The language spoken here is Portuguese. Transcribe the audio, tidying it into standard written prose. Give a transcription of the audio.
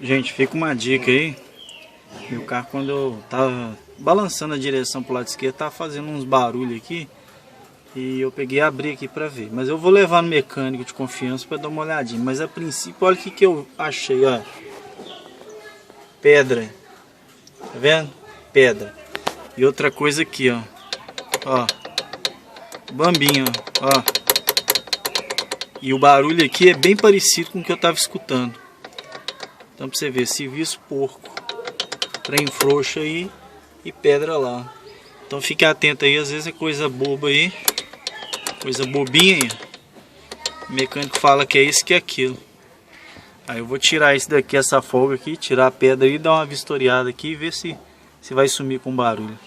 Gente, fica uma dica aí. Meu carro, quando eu tava balançando a direção pro lado esquerdo, tava fazendo uns barulhos aqui. E eu peguei e abri aqui pra ver. Mas eu vou levar no mecânico de confiança pra dar uma olhadinha. Mas a princípio, olha o que eu achei, ó. Pedra. Tá vendo? Pedra. E outra coisa aqui, ó. Ó. Bambinho, ó. E o barulho aqui é bem parecido com o que eu tava escutando. Então pra você ver, serviço porco. Trem frouxo aí e pedra lá. Então fique atento aí, às vezes é coisa boba aí. Coisa bobinha aí. O mecânico fala que é isso que é aquilo. Aí eu vou tirar esse daqui, essa folga aqui, tirar a pedra e dar uma vistoriada aqui e ver se vai sumir com barulho.